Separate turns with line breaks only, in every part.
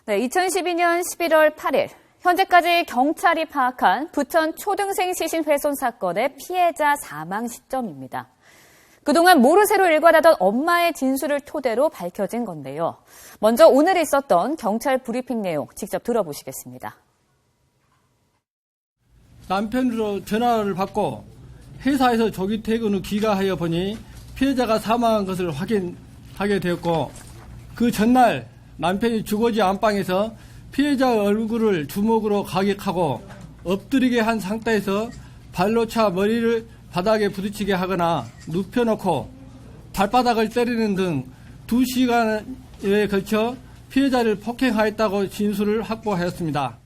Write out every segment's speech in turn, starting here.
네, 2012년 11월 8일 현재까지 경찰이 파악한 부천 초등생 시신 훼손 사건의 피해자 사망 시점입니다. 그동안 모르쇠로 일관하던 엄마의 진술을 토대로 밝혀진 건데요. 먼저 오늘 있었던 경찰 브리핑 내용 직접 들어보시겠습니다.
남편으로 전화를 받고 회사에서 조기 퇴근 후 귀가하여 보니 피해자가 사망한 것을 확인하게 되었고, 그 전날 남편이 주거지 안방에서 피해자의 얼굴을 주먹으로 가격하고 엎드리게 한 상태에서 발로 차 머리를 바닥에 부딪히게 하거나 눕혀놓고 발바닥을 때리는 등 2시간에 걸쳐 피해자를 폭행하였다고 진술을 확보하였습니다.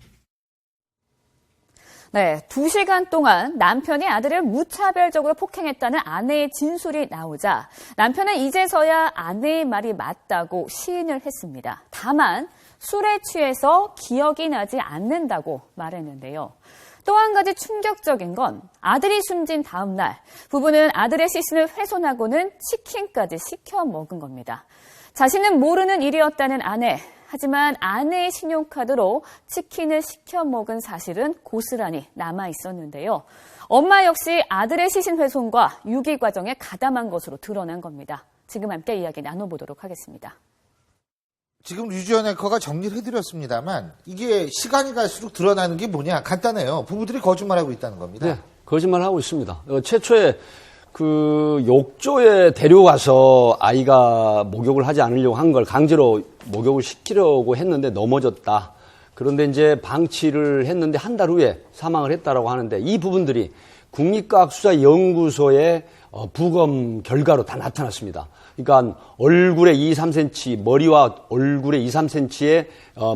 네, 2시간 동안 남편이 아들을 무차별적으로 폭행했다는 아내의 진술이 나오자 남편은 이제서야 아내의 말이 맞다고 시인을 했습니다. 다만 술에 취해서 기억이 나지 않는다고 말했는데요. 또 한 가지 충격적인 건 아들이 숨진 다음 날 부부는 아들의 시신을 훼손하고는 치킨까지 시켜 먹은 겁니다. 자신은 모르는 일이었다는 아내. 하지만 아내의 신용카드로 치킨을 시켜 먹은 사실은 고스란히 남아 있었는데요. 엄마 역시 아들의 시신 훼손과 유기 과정에 가담한 것으로 드러난 겁니다. 지금 함께 이야기 나눠보도록 하겠습니다.
지금 류지연 앵커가 정리를 해드렸습니다만 이게 시간이 갈수록 드러나는 게 뭐냐? 간단해요. 부부들이 거짓말하고 있다는 겁니다.
네, 거짓말하고 있습니다. 최초에 그 욕조에 데려가서 아이가 목욕을 하지 않으려고 한 걸 강제로 목욕을 시키려고 했는데 넘어졌다. 그런데 이제 방치를 했는데 한 달 후에 사망을 했다라고 하는데, 이 부분들이 국립과학수사연구소의 부검 결과로 다 나타났습니다. 그러니까 얼굴에 2, 3cm, 머리와 얼굴에 2, 3cm의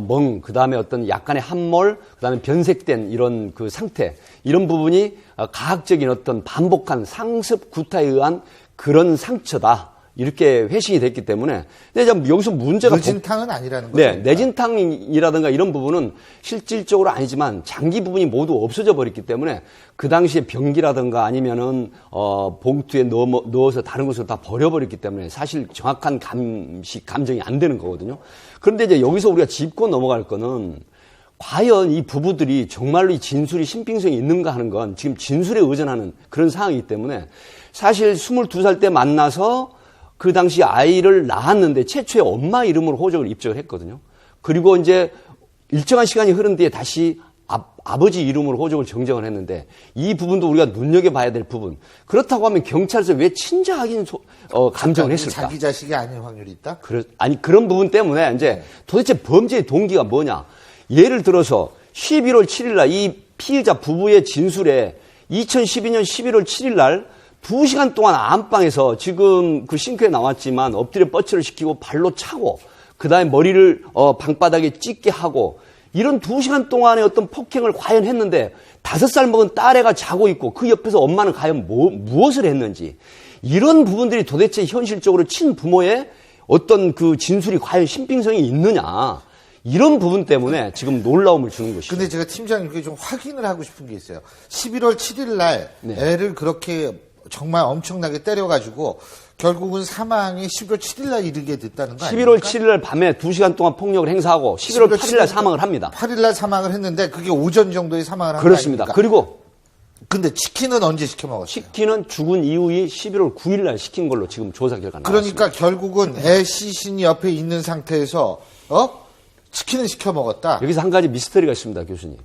멍, 그 다음에 어떤 약간의 함몰, 그 다음에 변색된 이런 그 상태, 이런 부분이 가학적인 어떤 반복한 상습 구타에 의한 그런 상처다. 이렇게 회신이 됐기 때문에. 근데 여기서 문제가.
내진탕은 아니라는 거죠.
네, 내진탕이라든가 이런 부분은 실질적으로 아니지만 장기 부분이 모두 없어져 버렸기 때문에 그 당시에 병기라든가 아니면은, 봉투에 넣어서 다른 것으로 다 버려버렸기 때문에 사실 정확한 감정이 안 되는 거거든요. 그런데 이제 여기서 우리가 짚고 넘어갈 거는 과연 이 부부들이 정말로 이 진술이 신빙성이 있는가 하는 건 지금 진술에 의존하는 그런 상황이기 때문에, 사실 22살 때 만나서 그 당시 아이를 낳았는데 최초에 엄마 이름으로 호적을 입적을 했거든요. 그리고 이제 일정한 시간이 흐른 뒤에 다시 아버지 이름으로 호적을 정정을 했는데, 이 부분도 우리가 눈여겨봐야 될 부분. 그렇다고 하면 경찰에서 왜 친자 확인 감정을 했을까?
자기 자식이 아닐 확률이 있다?
아니, 그런 부분 때문에 이제 도대체 범죄의 동기가 뭐냐. 예를 들어서 11월 7일 날 이 피의자 부부의 진술에 2012년 11월 7일 날 2시간 동안 안방에서 지금 그 싱크에 나왔지만 엎드려 뻗쳐를 시키고 발로 차고 그 다음에 머리를 방바닥에 찢게 하고, 이런 2시간 동안의 어떤 폭행을 과연 했는데 5살 먹은 딸애가 자고 있고 그 옆에서 엄마는 과연 무엇을 했는지, 이런 부분들이 도대체 현실적으로 친부모의 어떤 그 진술이 과연 신빙성이 있느냐, 이런 부분 때문에 지금 놀라움을 주는 것이죠.
근데 제가 팀장님께 좀 확인을 하고 싶은 게 있어요. 11월 7일 날
네.
애를 그렇게 정말 엄청나게 때려가지고 결국은 사망이 11월 7일 날 이르게 됐다는 거 아닙니까?
11월 7일 날 밤에 2시간 동안 폭력을 행사하고 11월 8일 날 사망을 합니다.
8일 날 사망을 했는데 그게 오전 정도에 사망을 한 거
그렇습니다.
아닙니까?
그리고
근데 치킨은 언제 시켜 먹었어요?
치킨은 죽은 이후에 11월 9일 날 시킨 걸로 지금 조사 결과 나왔습니다.
그러니까 결국은 애 시신이 옆에 있는 상태에서 치킨을 시켜 먹었다.
여기서 한 가지 미스터리가 있습니다, 교수님.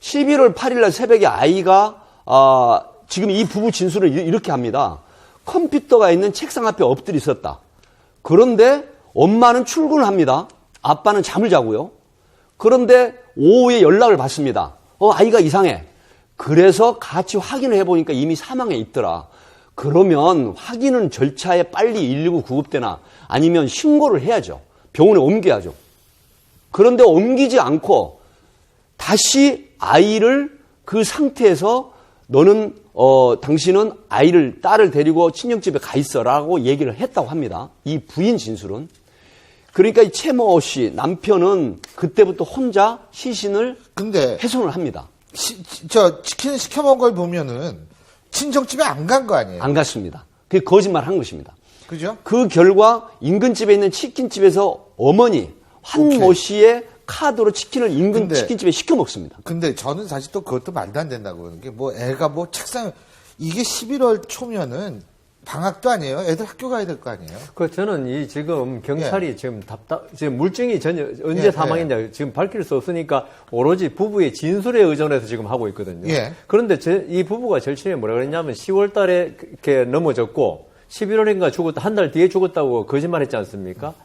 11월 8일 날 새벽에 아이가 지금 이 부부 진술을 이렇게 합니다. 컴퓨터가 있는 책상 앞에 엎드려 있었다. 그런데 엄마는 출근을 합니다. 아빠는 잠을 자고요. 그런데 오후에 연락을 받습니다. 아이가 이상해. 그래서 같이 확인을 해보니까 이미 사망해 있더라. 그러면 확인은 절차에 빨리 119 구급대나 아니면 신고를 해야죠. 병원에 옮겨야죠. 그런데 옮기지 않고 다시 아이를 그 상태에서 너는 당신은 딸을 데리고 친정집에 가 있어라고 얘기를 했다고 합니다. 이 부인 진술은. 그러니까 이 최모 씨 남편은 그때부터 혼자 시신을 훼손을 합니다.
치킨 시켜 먹은 걸 보면은 친정집에 안 간 거 아니에요?
안 갔습니다. 그게 거짓말 한 것입니다.
그죠?
그 결과 인근 집에 있는 치킨집에서 어머니 환모 씨의 카드로 치킨을 인근
근데-
치킨집에 시켜 먹습니다.
근데 저는 사실 또 그것도 말도 안 된다고 보는 게 뭐 애가 뭐 책상 이게 11월 초면은 방학도 아니에요. 애들 학교 가야 될 거 아니에요.
저는 이 지금 경찰이 지금 물증이 전혀 언제
예,
사망했냐 지금 밝힐 수 없으니까 오로지 부부의 진술에 의존해서 지금 하고 있거든요.
예.
그런데 이 부부가 절친에 뭐라 그랬냐면 10월 달에 이렇게 넘어졌고 11월인가 죽었다, 한 달 뒤에 죽었다고 거짓말했지 않습니까?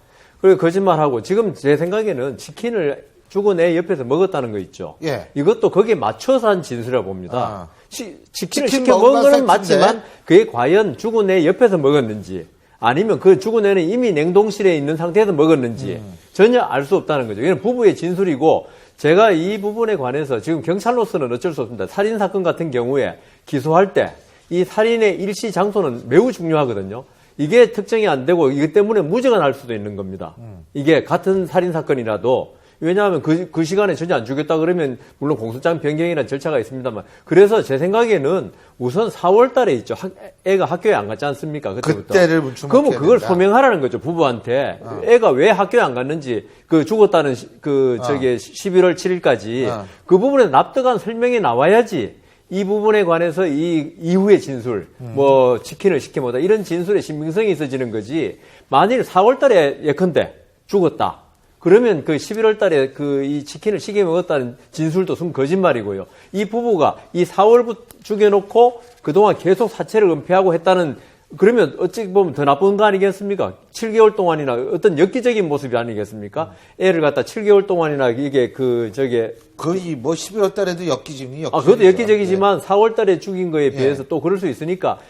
그리고 거짓말하고 지금 제 생각에는 치킨을 죽은 애 옆에서 먹었다는 거 있죠.
예.
이것도 거기에 맞춰서 한 진술이라고 봅니다.
아.
치킨을
치킨
시켜
먹은
먹은
건
거는 맞지만 그게 과연 죽은 애 옆에서 먹었는지 아니면 그 죽은 애는 이미 냉동실에 있는 상태에서 먹었는지 전혀 알 수 없다는 거죠. 이건 부부의 진술이고 제가 이 부분에 관해서 지금 경찰로서는 어쩔 수 없습니다. 살인사건 같은 경우에 기소할 때 이 살인의 일시 장소는 매우 중요하거든요. 이게 특정이 안 되고 이것 때문에 무죄가 날 수도 있는 겁니다. 이게 같은 살인사건이라도 왜냐하면 그 시간에 전혀 안 죽였다 그러면 물론 공소장 변경이라는 절차가 있습니다만 그래서 제 생각에는 우선 4월 달에 있죠. 애가 학교에 안 갔지 않습니까? 그때부터.
그때를 멈춰
그러면 그걸
된다.
소명하라는 거죠. 부부한테. 애가 왜 학교에 안 갔는지 죽었다는 11월 7일까지 그 부분에 납득한 설명이 나와야지 이 부분에 관해서 이 이후의 진술, 뭐 치킨을 시켜 먹다 이런 진술에 신빙성이 있어지는 거지. 만일 4월 달에 예컨대 죽었다. 그러면 그 11월 달에 이 치킨을 시켜 먹었다는 진술도 순 거짓말이고요. 이 부부가 이 4월부터 죽여놓고 그동안 계속 사체를 은폐하고 했다는 그러면 어찌 보면 더 나쁜 거 아니겠습니까? 7개월 동안이나 어떤 엽기적인 모습이 아니겠습니까? 애를 갖다 7개월 동안이나 이게
거의 뭐 11월 달에도 엽기적이죠.
그것도 엽기적이지만 4월 달에 죽인 거에 비해서 또 그럴 수 있으니까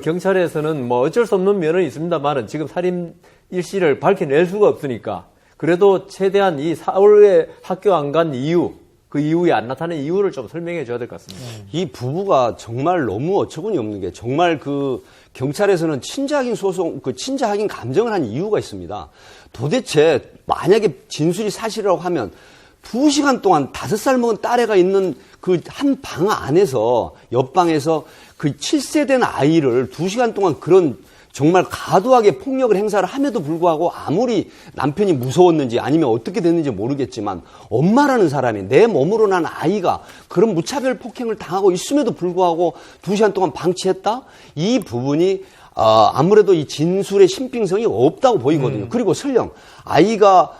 경찰에서는 뭐 어쩔 수 없는 면은 있습니다만은 지금 살인 일시를 밝혀낼 수가 없으니까 그래도 최대한 이 4월에 학교 안 간 이유, 그 이후에 안 나타난 이유를 좀 설명해 줘야 될 것 같습니다.
이 부부가 정말 너무 어처구니 없는 게 정말 경찰에서는 친자학인 친자학인 감정을 한 이유가 있습니다. 도대체 만약에 진술이 사실이라고 하면 2시간 동안 5살 먹은 딸애가 있는 그 한 방 안에서 옆방에서 그 7세 된 아이를 2시간 동안 그런 정말 과도하게 폭력을 행사를 함에도 불구하고 아무리 남편이 무서웠는지 아니면 어떻게 됐는지 모르겠지만 엄마라는 사람이 내 몸으로 난 아이가 그런 무차별 폭행을 당하고 있음에도 불구하고 2시간 동안 방치했다? 이 부분이 아무래도 이 진술의 신빙성이 없다고 보이거든요. 그리고 설령 아이가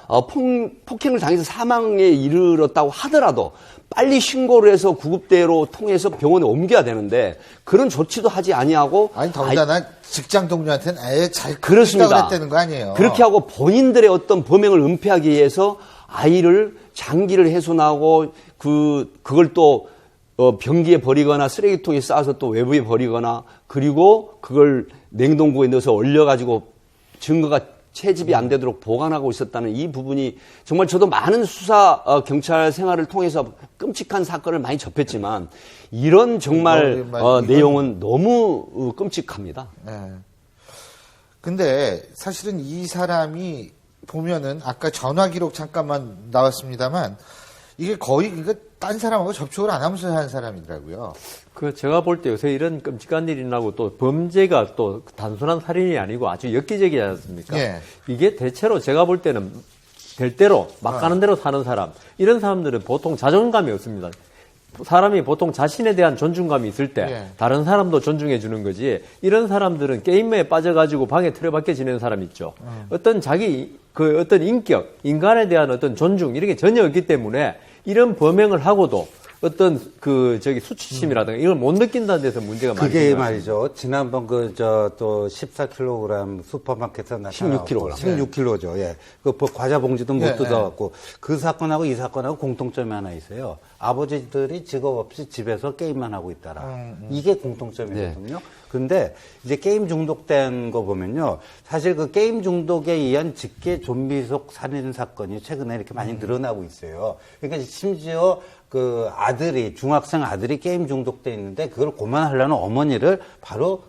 폭행을 당해서 사망에 이르렀다고 하더라도 빨리 신고를 해서 구급대로 통해서 병원에 옮겨야 되는데 그런 조치도 하지 아니하고
아니 더군다나 직장 동료한테는 아예 잘
그렇습니다.
했다는 거 아니에요.
그렇게 하고 본인들의 어떤 범행을 은폐하기 위해서 아이를 장기를 훼손하고 그걸 또 변기에 버리거나 쓰레기통에 싸서 또 외부에 버리거나 그리고 그걸 냉동고에 넣어서 얼려가지고 증거가 채집이 안 되도록 보관하고 있었다는 이 부분이 정말 저도 많은 수사 경찰 생활을 통해서 끔찍한 사건을 많이 접했지만 이런 정말 내용은 너무 끔찍합니다.
네. 근데 사실은 이 사람이 보면은 아까 전화 기록 잠깐만 나왔습니다만 이게 거의 딴 사람하고 접촉을 안 하면서 한 사람이더라고요.
제가 볼 때 요새 이런 끔찍한 일이 나고 또 범죄가 또 단순한 살인이 아니고 아주 엽기적이지 않습니까?
예.
이게 대체로 제가 볼 때는 될 대로 막 가는 대로 사는 사람 이런 사람들은 보통 자존감이 없습니다. 사람이 보통 자신에 대한 존중감이 있을 때
예.
다른 사람도 존중해 주는 거지 이런 사람들은 게임에 빠져가지고 방에 틀어박혀 지내는 사람 있죠. 어떤 어떤 인격, 인간에 대한 어떤 존중 이런 게 전혀 없기 때문에 이런 범행을 하고도 어떤 수치심이라든가 이걸 못 느낀다는 데서 문제가 많이
그게
생겨요.
말이죠. 지난번 또 14kg 슈퍼마켓에서 나타나고 16kg죠. 예. 그 과자 봉지도 못 뜯어갖고 그 사건하고 이 사건하고 공통점이 하나 있어요. 아버지들이 직업 없이 집에서 게임만 하고 있다라. 이게 공통점이거든요. 근데 이제 게임 중독된 거 보면요. 사실 그 게임 중독에 의한 직계 좀비속 살인 사건이 최근에 이렇게 많이 늘어나고 있어요. 그러니까 심지어 중학생 아들이 게임 중독돼 있는데 그걸 고만하려는 어머니를 바로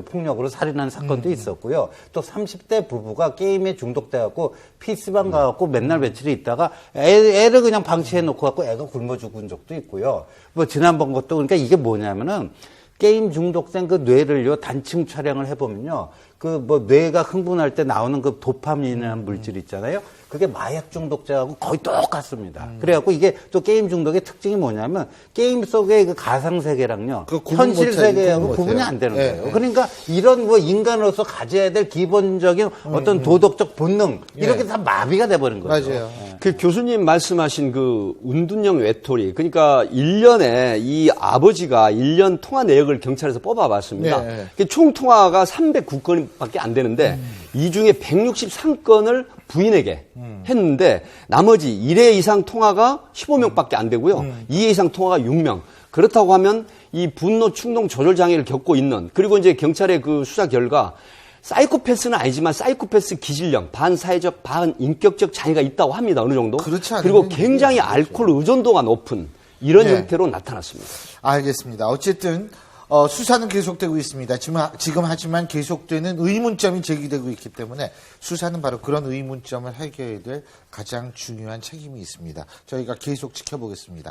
폭력으로 살인한 사건도 있었고요. 또 30대 부부가 게임에 중독돼갖고 PC방 가갖고 맨날 며칠 있다가 애를 그냥 방치해 놓고 갖고 애가 굶어 죽은 적도 있고요. 뭐 지난번 것도 그러니까 이게 뭐냐면은 게임 중독된 그 뇌를요, 단층 촬영을 해보면요. 그 뭐 뇌가 흥분할 때 나오는 그 도파민이라는 물질 있잖아요. 그게 마약 중독자하고 거의 똑같습니다. 그래갖고 이게 또 게임 중독의 특징이 뭐냐면 게임 속의 그 가상 세계랑요,
그 구분
현실
못해요.
세계하고
구분
구분이
못해요.
안 되는
예,
거예요.
예.
그러니까 이런 뭐 인간으로서 가져야 될 기본적인 어떤 도덕적 본능 이렇게 다 마비가 돼버린 거죠.
맞아요.
그 교수님 말씀하신 그 운둔형 외톨이, 그러니까 1년에 이 아버지가 1년 통화 내역을 경찰에서 뽑아봤습니다.
네.
그 총 통화가 309건밖에 안 되는데 이 중에 163건을 부인에게 했는데 나머지 1회 이상 통화가 15명밖에 안 되고요. 2회 이상 통화가 6명. 그렇다고 하면 이 분노 충동 조절 장애를 겪고 있는, 그리고 이제 경찰의 그 수사 결과 사이코패스는 아니지만 사이코패스 기질형, 반사회적, 반인격적 장애가 있다고 합니다. 어느 정도.
그렇지 않으면
그리고 굉장히
그렇죠.
알코올 의존도가 높은 이런
네.
형태로 나타났습니다.
알겠습니다. 어쨌든 수사는 계속되고 있습니다. 지금 하지만 계속되는 의문점이 제기되고 있기 때문에 수사는 바로 그런 의문점을 해결해야 될 가장 중요한 책임이 있습니다. 저희가 계속 지켜보겠습니다.